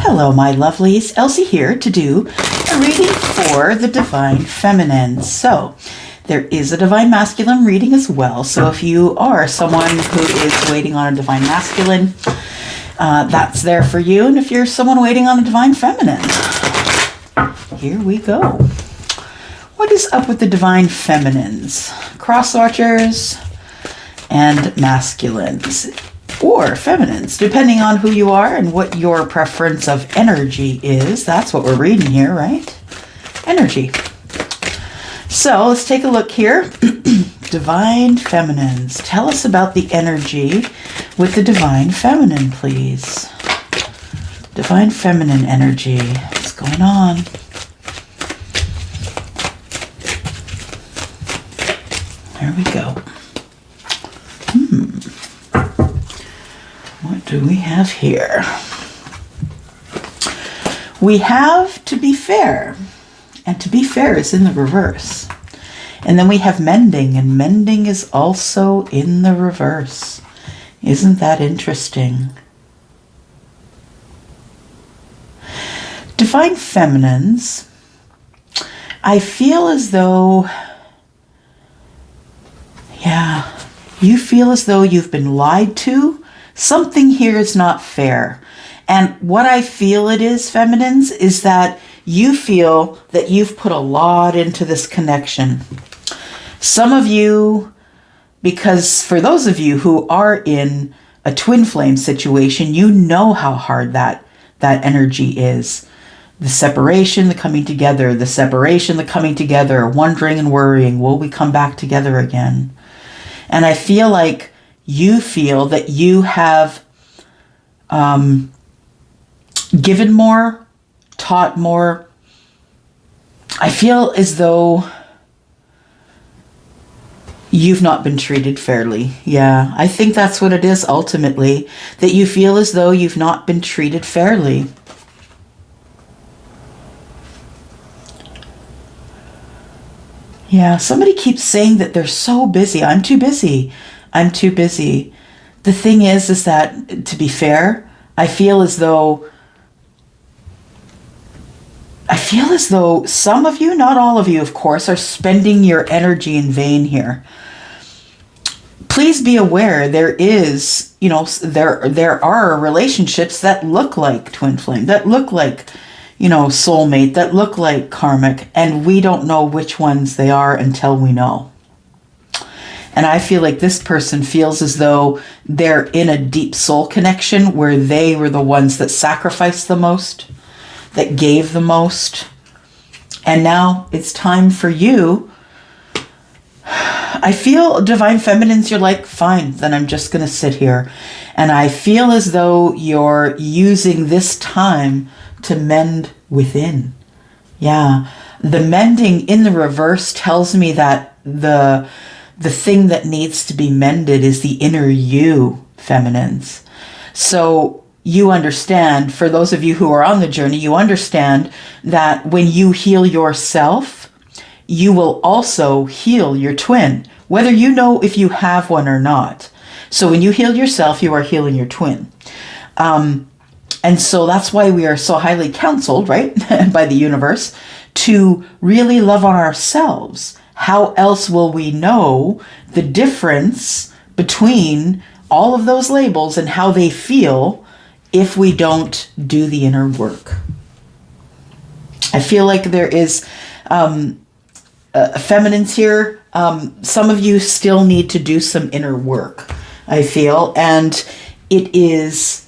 Hello, my lovelies. Elsie here to do a reading for the Divine Feminine. So, there is a Divine Masculine reading as well. So, if you are someone who is waiting on a Divine Masculine, that's there for you. And if you're someone waiting on a Divine Feminine, here we go. What is up with the Divine Feminines? Cross watchers and masculines. Or feminines, depending on who you are and what your preference of energy is. That's what we're reading here, right? Energy. So let's take a look here. Divine Feminines. Tell us about the energy with the Divine Feminine, please. Divine Feminine energy. What's going on? There we go. What do we have here? We have to be fair, and to be fair is in the reverse. And then we have mending, and mending is also in the reverse. Isn't that interesting? Divine Feminines, I feel as though, you feel as though you've been lied to. Something here is not fair. And what I feel it is, feminines, is that you feel that you've put a lot into this connection. Some of you, because for those of you who are in a twin flame situation, you know how hard that energy is. The separation, the coming together, the separation, the coming together, wondering and worrying, will we come back together again? And I feel like you feel that you have given more, taught more. I feel as though you've not been treated fairly. Yeah, I think that's what it is ultimately, that you feel as though you've not been treated fairly. Yeah, somebody keeps saying that they're so busy. I'm too busy. I'm too busy. The thing is that, to be fair, I feel as though some of you, not all of you, of course, are spending your energy in vain here. Please be aware there is, there are relationships that look like twin flame, that look like, soulmate, that look like karmic, and we don't know which ones they are until we know. And I feel like this person feels as though they're in a deep soul connection where they were the ones that sacrificed the most, that gave the most. And now it's time for you. I feel, Divine Feminines, you're like, fine, then I'm just going to sit here. And I feel as though you're using this time to mend within. Yeah. The mending in the reverse tells me that the thing that needs to be mended is the inner you, feminines. So you understand, for those of you who are on the journey, you understand that when you heal yourself, you will also heal your twin, whether you know if you have one or not. So when you heal yourself, you are healing your twin. And so that's why we are so highly counseled, right, by the universe, to really love on ourselves. How else will we know the difference between all of those labels and how they feel if we don't do the inner work? I feel like there is feminines here. Some of you still need to do some inner work, I feel. And it's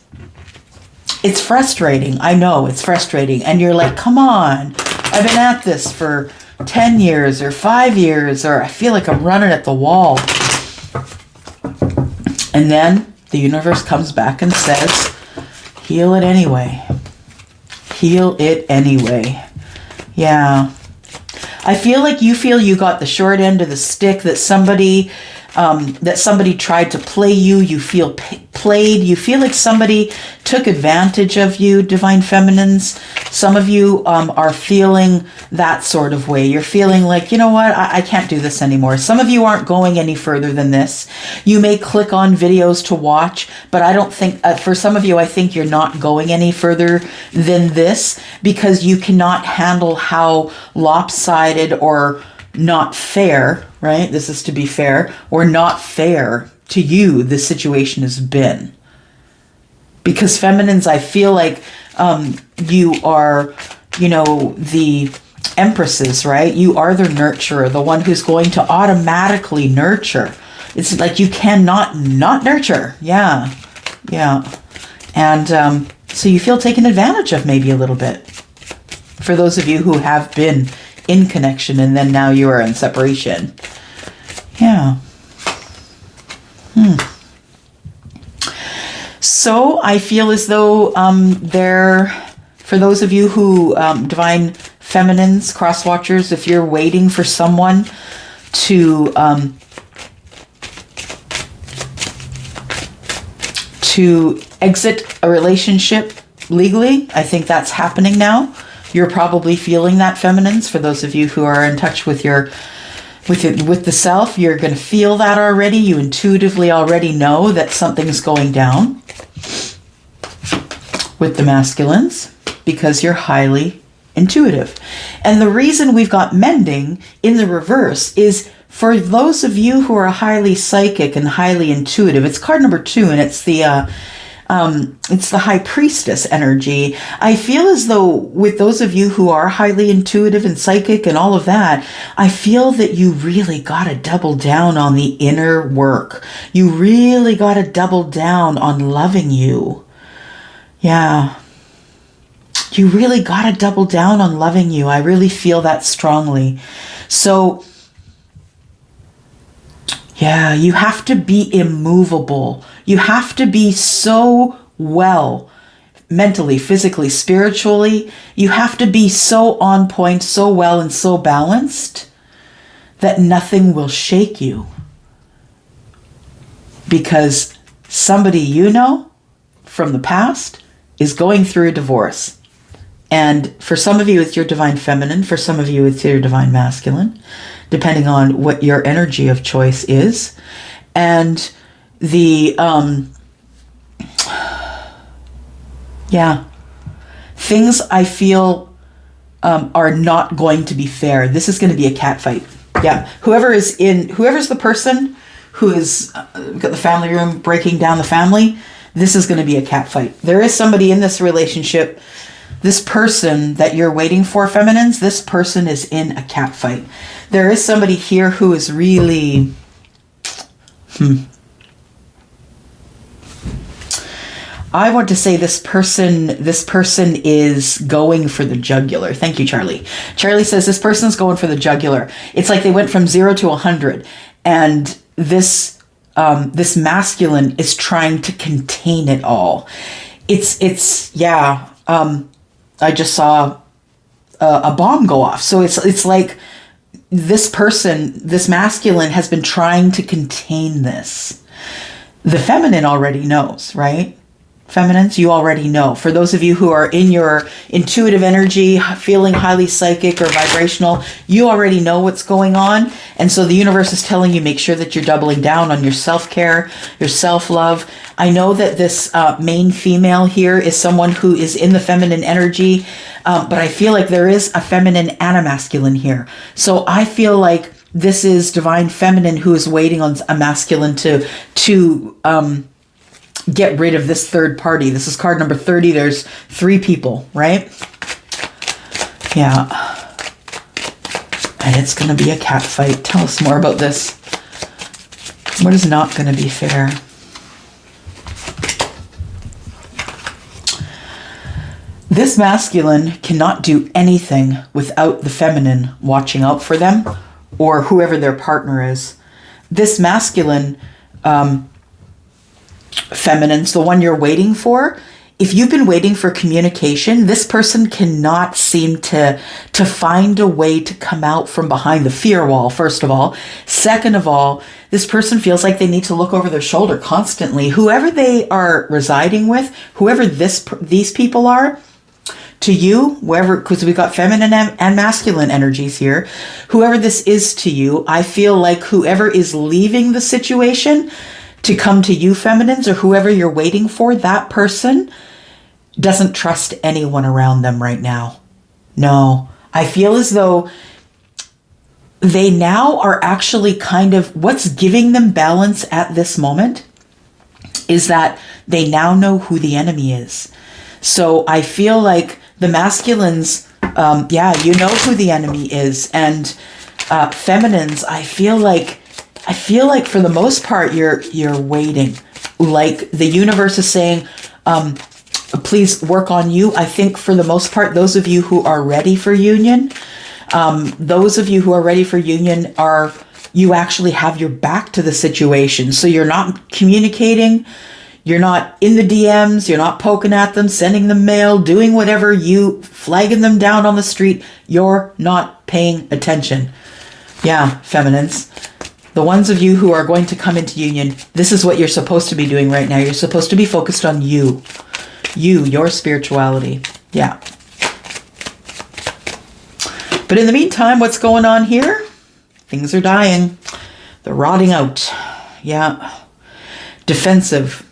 frustrating. I know it's frustrating. And you're like, come on, I've been at this for 10 years or 5 years, or I feel like I'm running at the wall. And then the universe comes back and says, heal it anyway. Heal it anyway. Yeah. I feel like you got the short end of the stick, that somebody that somebody tried to play you. You feel played. You feel like somebody took advantage of you, Divine Feminines. Some of you are feeling that sort of way. You're feeling like, you know what, I can't do this anymore. Some of you aren't going any further than this. You may click on videos to watch, but I don't think, for some of you, I think you're not going any further than this because you cannot handle how lopsided or not fair, right? This is to be fair, or not fair to you this situation has been. Because feminines, I feel like you are, you know, the empresses, right? You are the nurturer, the one who's going to automatically nurture. It's like you cannot not nurture. Yeah. And so you feel taken advantage of maybe a little bit. For those of you who have been in connection and then now you are in separation. Yeah. So I feel as though for those of you who, Divine Feminines, cross watchers, if you're waiting for someone to exit a relationship legally, I think that's happening now. You're probably feeling that, Feminines. For those of you who are in touch with with the self, you're going to feel that already. You intuitively already know that something's going down with the masculines because you're highly intuitive. And the reason we've got mending in the reverse is for those of you who are highly psychic and highly intuitive. It's card number 2, and it's the High Priestess energy. I feel as though with those of you who are highly intuitive and psychic and all of that, I feel that you really got to double down on the inner work. You really got to double down on loving you. Yeah. You really got to double down on loving you. I really feel that strongly. So, yeah, you have to be immovable. You have to be so well, mentally, physically, spiritually. You have to be so on point, so well, and so balanced that nothing will shake you. Because somebody you know from the past is going through a divorce. And for some of you, it's your Divine Feminine. For some of you, it's your Divine Masculine, depending on what your energy of choice is. And the, things I feel are not going to be fair. This is going to be a cat fight. Yeah, whoever's the person who is got the family room breaking down the family, this is going to be a cat fight. There is somebody in this relationship. This person that you're waiting for, Feminines, this person is in a cat fight. There is somebody here who is really... I want to say this person is going for the jugular. Thank you, Charlie. Charlie says this person's going for the jugular. It's like they went from 0 to 100. And this masculine is trying to contain it all. I just saw a bomb go off. So it's like this person, this masculine, has been trying to contain this. The feminine already knows, right? Feminines, you already know. For those of you who are in your intuitive energy, feeling highly psychic or vibrational, you already know what's going on. And so the universe is telling you, make sure that you're doubling down on your self-care, your self-love. I know that this main female here is someone who is in the feminine energy, but I feel like there is a feminine and a masculine here. So I feel like this is Divine Feminine who is waiting on a masculine to get rid of this third party. This is card number 30. There's 3 people, right? Yeah. And it's going to be a cat fight. Tell us more about this. What is not going to be fair? This masculine cannot do anything without the feminine watching out for them or whoever their partner is. This masculine... Feminines, the one you're waiting for, if you've been waiting for communication, this person cannot seem to find a way to come out from behind the fear wall, first of all. Second of all, this person feels like they need to look over their shoulder constantly. Whoever they are residing with, whoever these people are, to you, wherever, because we got feminine and masculine energies here, whoever this is to you, I feel like whoever is leaving the situation to come to you, feminines, or whoever you're waiting for, that person doesn't trust anyone around them right now. No, I feel as though they now are actually kind of, what's giving them balance at this moment is that they now know who the enemy is. So I feel like the masculines, you know who the enemy is. And feminines, I feel like for the most part, you're waiting. Like the universe is saying, please work on you. I think for the most part, those of you who are ready for union, you actually have your back to the situation. So you're not communicating, you're not in the DMs, you're not poking at them, sending them mail, doing whatever, you flagging them down on the street. You're not paying attention. Yeah, feminines. The ones of you who are going to come into union, this is what you're supposed to be doing right now. You're supposed to be focused on you. Your spirituality. Yeah. But in the meantime, what's going on here? Things are dying. They're rotting out. Yeah. Defensive.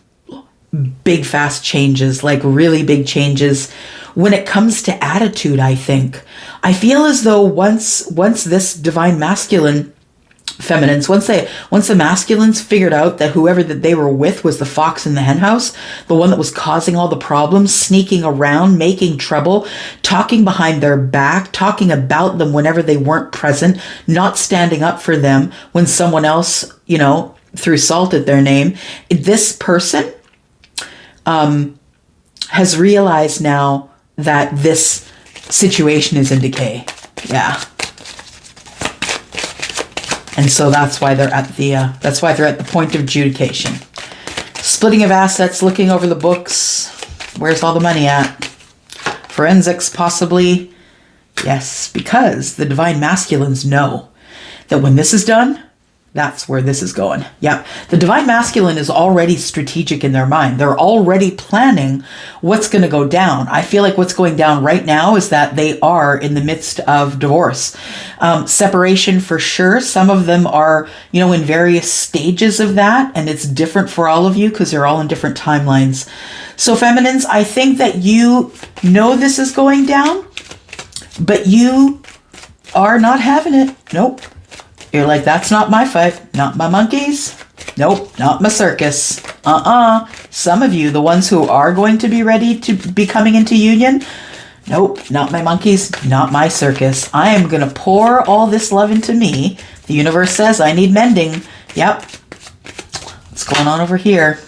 Big, fast changes, like really big changes. When it comes to attitude, I think. I feel as though once this divine masculine, feminines, once the masculines figured out that whoever that they were with was the fox in the henhouse, the one that was causing all the problems, sneaking around, making trouble, talking behind their back, talking about them whenever they weren't present, not standing up for them when someone else, threw salt at their name. This person has realized now that this situation is in decay. Yeah. And so that's why they're at the point of adjudication. Splitting of assets, looking over the books. Where's all the money at? Forensics, possibly. Yes, because the divine masculines know that when this is done, that's where this is going. Yeah. The divine masculine is already strategic in their mind. They're already planning what's going to go down. I feel like what's going down right now is that they are in the midst of divorce. Separation for sure. Some of them are, in various stages of that. And it's different for all of you because you're all in different timelines. So feminines, I think that you know this is going down, but you are not having it. Nope. You're like, that's not my fight, not my monkeys. Nope, not my circus. Some of you, the ones who are going to be ready to be coming into union, nope, not my monkeys, not my circus. I am going to pour all this love into me. The universe says I need mending. Yep. What's going on over here?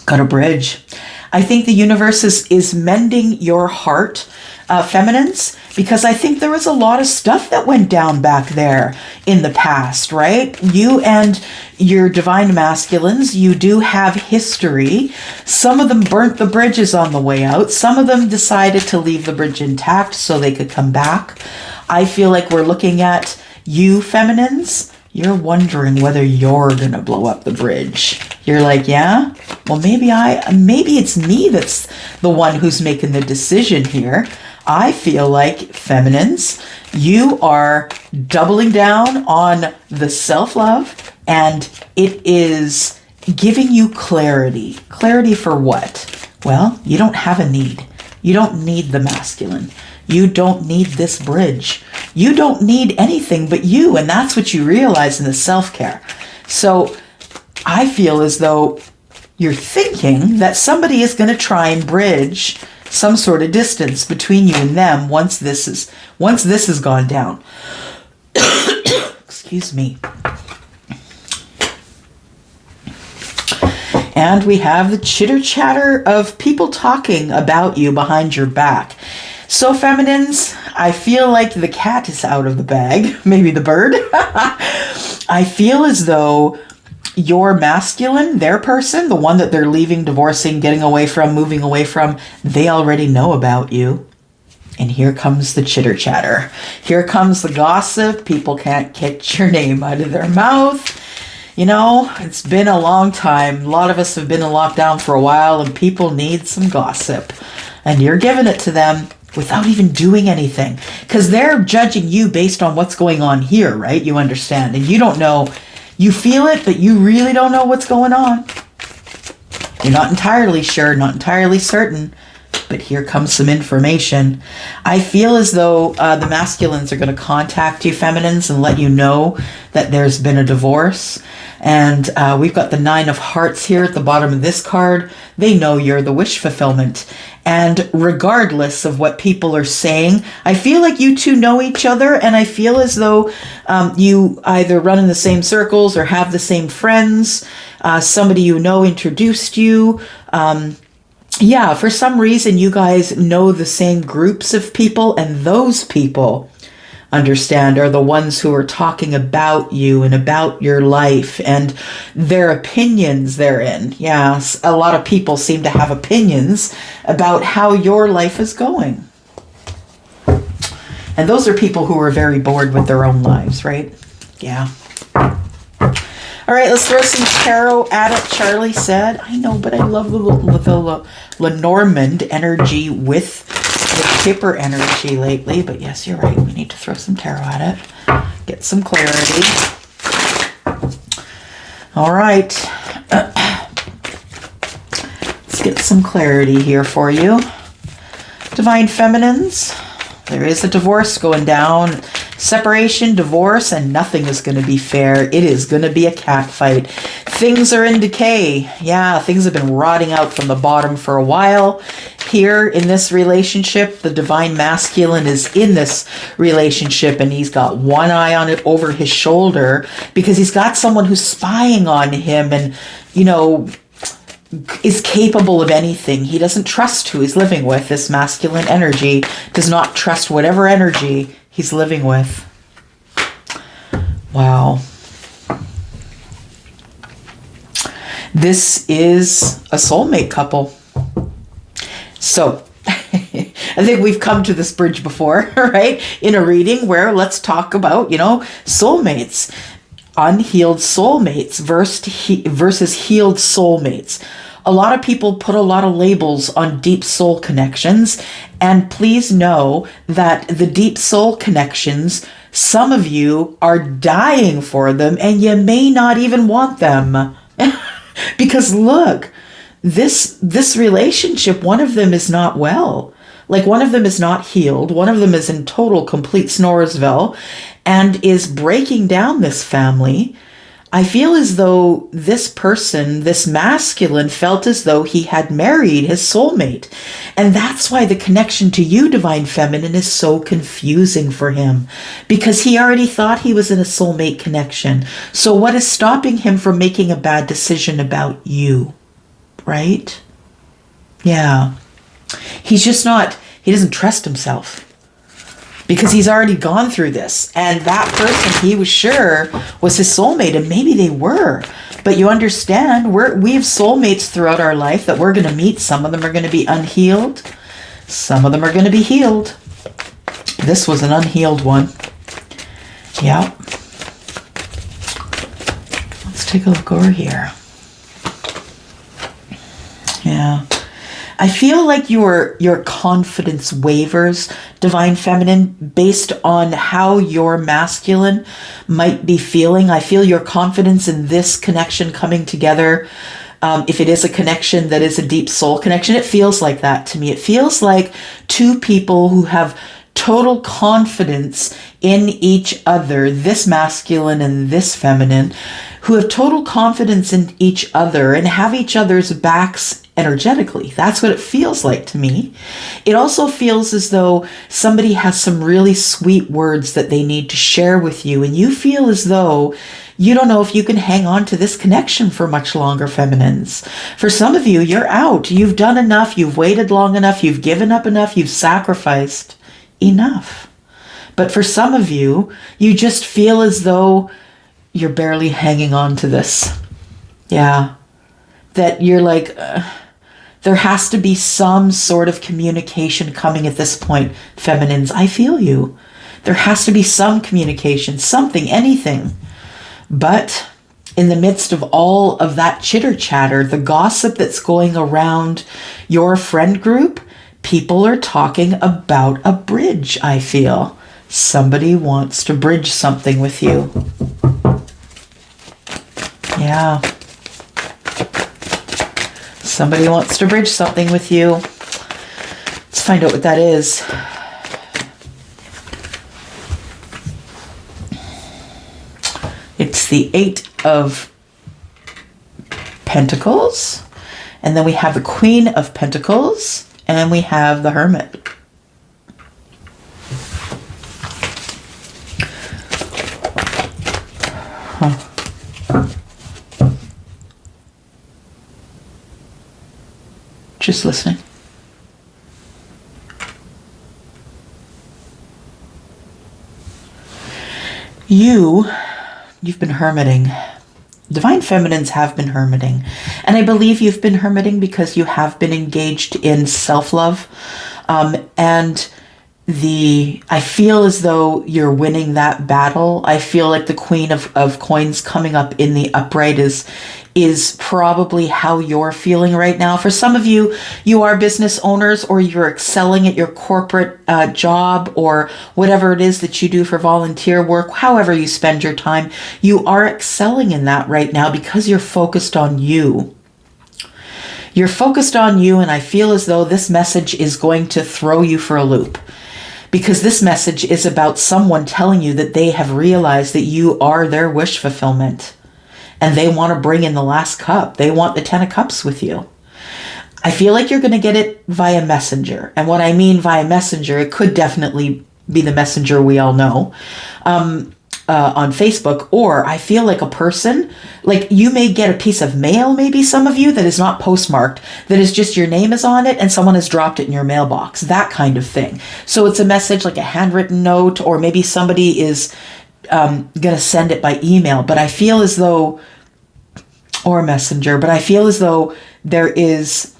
Got a bridge. I think the universe is mending your heart, feminines, because I think there was a lot of stuff that went down back there in the past, right? You and your divine masculines, you do have history. Some of them burnt the bridges on the way out. Some of them decided to leave the bridge intact so they could come back. I feel like we're looking at you, feminines. You're wondering whether you're going to blow up the bridge. You're like, yeah? Well, maybe it's me that's the one who's making the decision here. I feel like, feminines, you are doubling down on the self-love, and it is giving you clarity. Clarity for what? Well, you don't have a need. You don't need the masculine. You don't need this bridge. You don't need anything but you, and that's what you realize in the self-care. So I feel as though you're thinking that somebody is going to try and bridge some sort of distance between you and them once this has gone down. Excuse me. And we have the chitter chatter of people talking about you behind your back. So feminines, I feel like the cat is out of the bag, maybe the bird. I feel as though your masculine, their person, the one that they're leaving, divorcing, getting away from, moving away from, they already know about you. And here comes the chitter chatter. Here comes the gossip. People can't get your name out of their mouth. You know, it's been a long time. A lot of us have been in lockdown for a while, and people need some gossip. And you're giving it to them without even doing anything. Because they're judging you based on what's going on here, right? You understand. And you don't know. You feel it, but you really don't know what's going on. You're not entirely sure, not entirely certain. But here comes some information. I feel as though the masculines are going to contact you, feminines, and let you know that there's been a divorce. And we've got the 9 of Hearts here at the bottom of this card. They know you're the wish fulfillment. And regardless of what people are saying, I feel like you two know each other. And I feel as though you either run in the same circles or have the same friends. Somebody you know introduced you. Yeah, for some reason, you guys know the same groups of people, and those people, understand, are the ones who are talking about you and about your life and their opinions therein. Yes, a lot of people seem to have opinions about how your life is going. And those are people who are very bored with their own lives, right? Yeah. All right, let's throw some tarot at it. Charlie said, I know, but I love the Lenormand energy with the Kipper energy lately. But yes, you're right. We need to throw some tarot at it. Get some clarity. All right. Let's get some clarity here for you. Divine Feminines. There is a divorce going down. Separation, divorce, and nothing is going to be fair. It is going to be a cat fight. Things are in decay. Yeah, things have been rotting out from the bottom for a while. Here in this relationship, the divine masculine is in this relationship, and he's got one eye on it over his shoulder because he's got someone who's spying on him and, you know, is capable of anything. He doesn't trust who he's living with. This masculine energy does not trust whatever energy he's living with. Wow. This is a soulmate couple. So, I think we've come to this bridge before, right? In a reading where let's talk about, you know, soulmates. Unhealed soulmates versus healed soulmates. A lot of people put a lot of labels on deep soul connections, and please know that the deep soul connections, some of you are dying for them, and you may not even want them. Because look, this relationship, one of them is not well. Like, one of them is not healed. One of them is in total, complete Snoresville and is breaking down this family. I feel as though this person, this masculine, felt as though he had married his soulmate. And that's why the connection to you, Divine Feminine, is so confusing for him. Because he already thought he was in a soulmate connection. So what is stopping him from making a bad decision about you? Right? Yeah. He's just not, he doesn't trust himself because he's already gone through this. And that person he was sure was his soulmate, and maybe they were. But you understand, we have soulmates throughout our life that we're going to meet. Some of them are going to be unhealed. Some of them are going to be healed. This was an unhealed one. Yeah. Let's take a look over here. Yeah. I feel like your confidence wavers, Divine Feminine, based on how your masculine might be feeling. I feel your confidence in this connection coming together. If it is a connection that is a deep soul connection, it feels like that to me. It feels like two people who have total confidence in each other, this masculine and this feminine, who have total confidence in each other and have each other's backs energetically. That's what it feels like to me. It also feels as though somebody has some really sweet words that they need to share with you, and you feel as though you don't know if you can hang on to this connection for much longer, feminines. For some of you, you're out. You've done enough. You've waited long enough. You've given up enough. You've sacrificed enough. But for some of you, you just feel as though you're barely hanging on to this. Yeah. That you're like, there has to be some sort of communication coming at this point, feminines. I feel you. There has to be some communication, something, anything. But in the midst of all of that chitter chatter, the gossip that's going around your friend group, people are talking about a bridge, I feel. Somebody wants to bridge something with you. Yeah. Somebody wants to bridge something with you. Let's find out what that is. It's the 8 of Pentacles. And then we have the Queen of Pentacles. And we have the Hermit. Just listening. You've been hermiting. Divine feminines have been hermiting. And I believe you've been hermiting because you have been engaged in self-love. And I feel as though you're winning that battle. I feel like the Queen of Coins coming up in the upright is probably how you're feeling right now. For some of you, you are business owners, or you're excelling at your corporate job, or whatever it is that you do for volunteer work, however you spend your time, you are excelling in that right now because you're focused on you. You're focused on you, and I feel as though this message is going to throw you for a loop. Because this message is about someone telling you that they have realized that you are their wish fulfillment. And they want to bring in the last cup. They want the 10 of Cups with you. I feel like you're going to get it via messenger. And what I mean via messenger, it could definitely be the messenger we all know on Facebook. Or I feel like a person, like you may get a piece of mail, maybe some of you, that is not postmarked, that is just your name is on it and someone has dropped it in your mailbox. That kind of thing. So it's a message like a handwritten note, or maybe somebody is going to send it by email, but I feel as though, or messenger, but I feel as though there is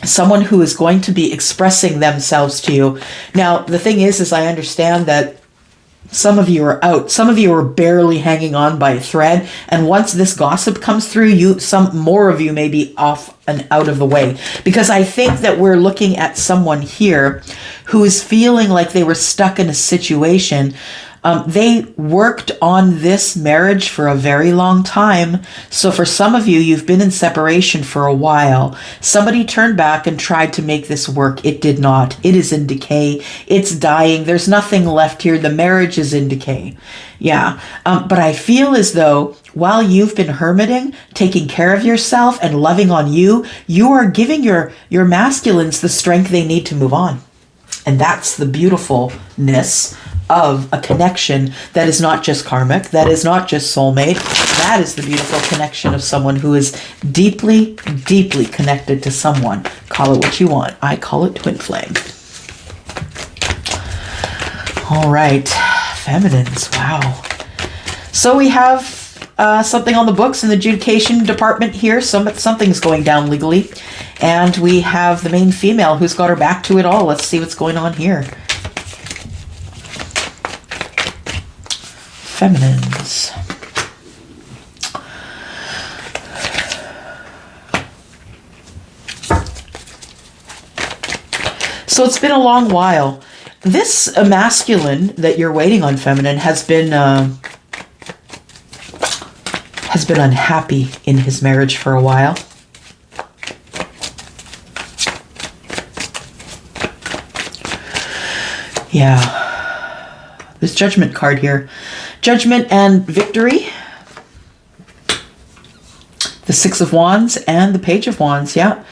someone who is going to be expressing themselves to you. Now, the thing is I understand that some of you are out. Some of you are barely hanging on by a thread. And once this gossip comes through, some more of you may be off and out of the way. Because I think that we're looking at someone here who is feeling like they were stuck in a situation. They worked on this marriage for a very long time. So for some of you, you've been in separation for a while. Somebody turned back and tried to make this work. It did not. It is in decay. It's dying. There's nothing left here. The marriage is in decay. Yeah. But I feel as though while you've been hermiting, taking care of yourself and loving on you, you are giving your masculines the strength they need to move on. And that's the beautifulness of a connection that is not just karmic, that is not just soulmate. That is the beautiful connection of someone who is deeply, deeply connected to someone. Call it what you want. I call it twin flame. All right, feminines. Wow. So we have something on the books in the adjudication department here. Something's going down legally. And we have the main female who's got her back to it all. Let's see what's going on here. Feminines. So it's been a long while. This masculine that you're waiting on, feminine, has been unhappy in his marriage for a while. Yeah. This Judgment card here. Judgment and victory. The Six of Wands and the Page of Wands. Yeah.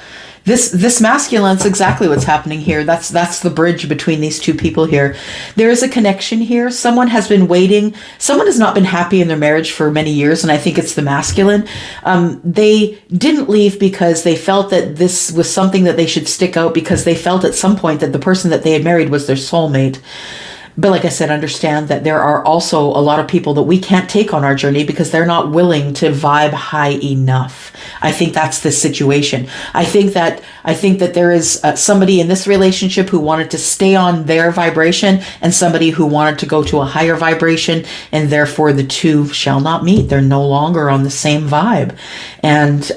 This masculine's exactly what's happening here. That's the bridge between these two people here. There is a connection here. Someone has been waiting. Someone has not been happy in their marriage for many years, and I think it's the masculine. They didn't leave because they felt that this was something that they should stick out, because they felt at some point that the person that they had married was their soulmate. But like I said, understand that there are also a lot of people that we can't take on our journey because they're not willing to vibe high enough. I think that's the situation. I think that there is somebody in this relationship who wanted to stay on their vibration and somebody who wanted to go to a higher vibration, and therefore the two shall not meet. They're no longer on the same vibe. And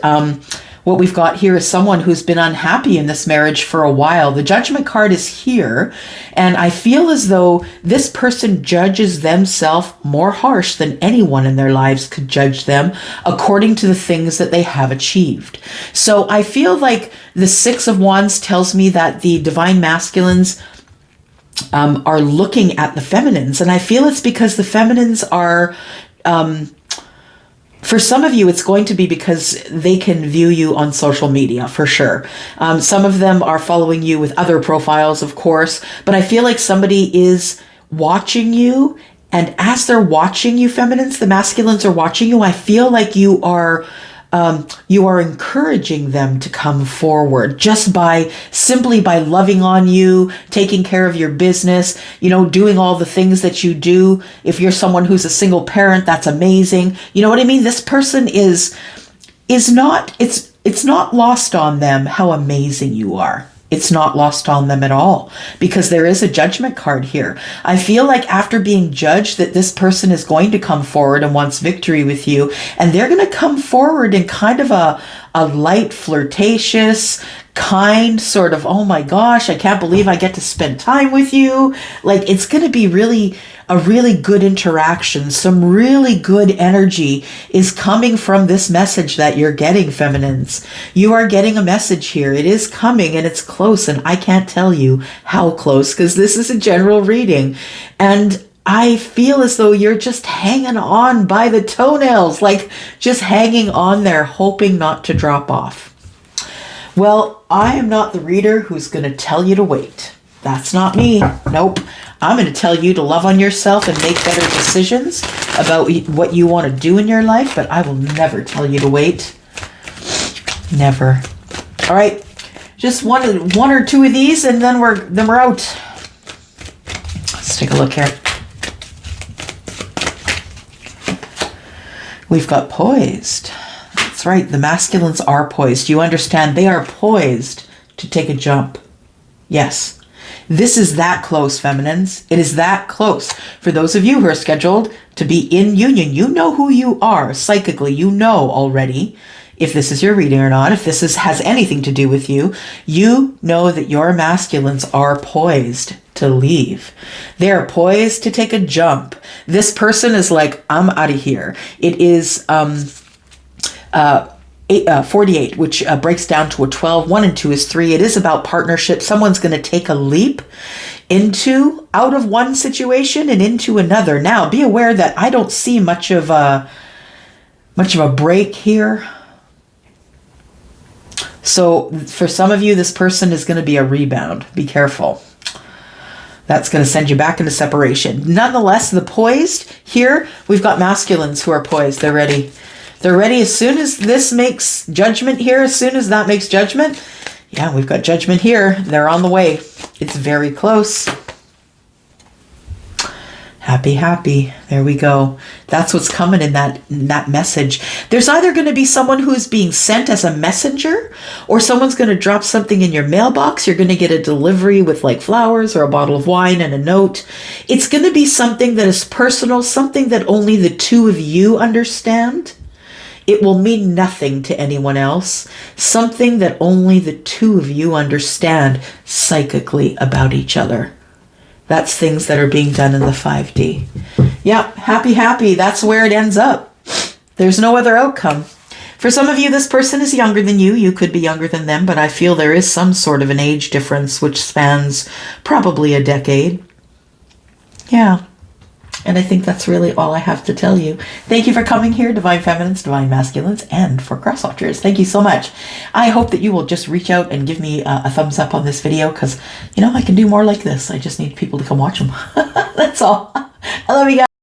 what we've got here is someone who's been unhappy in this marriage for a while. The Judgment card is here, and I feel as though this person judges themselves more harsh than anyone in their lives could judge them according to the things that they have achieved. So I feel like the Six of Wands tells me that the divine masculines are looking at the feminines, and I feel it's because the feminines are... for some of you, it's going to be because they can view you on social media, for sure. Some of them are following you with other profiles, of course, but I feel like somebody is watching you, and as they're watching you, feminines, the masculines are watching you, I feel like you are encouraging them to come forward just simply by loving on you, taking care of your business, doing all the things that you do. If you're someone who's a single parent, that's amazing. You know what I mean? This person is not, it's not lost on them how amazing you are. It's not lost on them at all, because there is a Judgment card here. I feel like after being judged that this person is going to come forward and wants victory with you, and they're going to come forward in kind of a light, flirtatious, kind sort of, oh my gosh, I can't believe I get to spend time with you. Like, it's going to be a really good interaction. Some really good energy is coming from this message that you're getting, feminines. You are getting a message here. It is coming, and it's close, and I can't tell you how close because this is a general reading. And I feel as though you're just hanging on by the toenails, like just hanging on there, hoping not to drop off. Well, I am not the reader who's going to tell you to wait. That's not me. Nope. I'm going to tell you to love on yourself and make better decisions about what you want to do in your life, but I will never tell you to wait. Never. All right. Just one or two of these, and then we're out. Let's take a look here. We've got poised. That's right. The masculines are poised. You understand? They are poised to take a jump. Yes. This is that close, feminines. It is that close. For those of you who are scheduled to be in union, you know who you are psychically. You know already if this is your reading or not, if this has anything to do with you. You know that your masculines are poised to leave. They are poised to take a jump. This person is like, I'm out of here. It is 48, which breaks down to a 12. 1 and 2 is 3. It is about partnership. Someone's going to take a leap out of one situation and into another. Now, be aware that I don't see much of a break here. So for some of you, this person is going to be a rebound. Be careful. That's going to send you back into separation. Nonetheless, the poised here, we've got masculines who are poised. They're ready. They're ready as soon as this makes judgment here, as soon as that makes judgment. Yeah, we've got judgment here. They're on the way. It's very close. Happy, happy. There we go. That's what's coming in that message. There's either going to be someone who's being sent as a messenger, or someone's going to drop something in your mailbox. You're going to get a delivery with like flowers or a bottle of wine and a note. It's going to be something that is personal, something that only the two of you understand. It will mean nothing to anyone else. Something that only the two of you understand psychically about each other. That's things that are being done in the 5D. Yep, happy, happy. That's where it ends up. There's no other outcome. For some of you, this person is younger than you. You could be younger than them, but I feel there is some sort of an age difference which spans probably a decade. Yeah. And I think that's really all I have to tell you. Thank you for coming here, Divine Feminines, Divine Masculines, and for Cross Watchers. Thank you so much. I hope that you will just reach out and give me a thumbs up on this video because, I can do more like this. I just need people to come watch them. That's all. I love you guys.